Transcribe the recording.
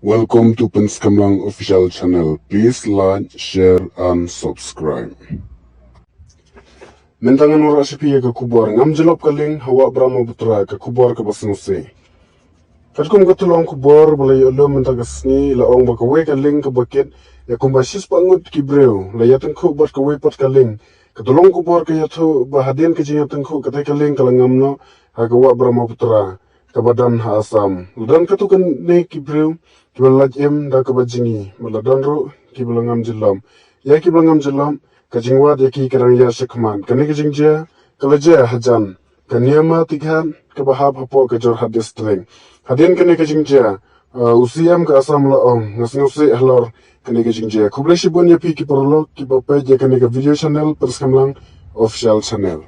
Welcome to Penskamlang official channel. Please like, share, and subscribe. Mentangan ora sipi ka kubor ngam jelop kaling hawa brahma putra ka kubor ka basnuse. Katkum katulong kubor balay olo mentagasni la ong bakawe kaling ka bakit ya kumbasis pangut kibreu la yatan ku bat ka we pat kaling katulong kubor ka yato bahadian ka jingatan ku katay kaling kalangamno ha kawa brahma putra ka badan ha asam. Ludan katukan ne kibreu kibalaj em da ka bajingi maladan ro kibalangam jilam. Ya kibalangam jilam kajingwat yaki karang ya shikman kani kajingja kalaja hajan kanyama tikhan kabahab hapo kajor hadis streng hadin kani kajingja usiam ka asam laong ngasnusi halor kani kajingja kubleshi bon yapi ki porlo ki bape je kani ka video channel perskamlang official channel.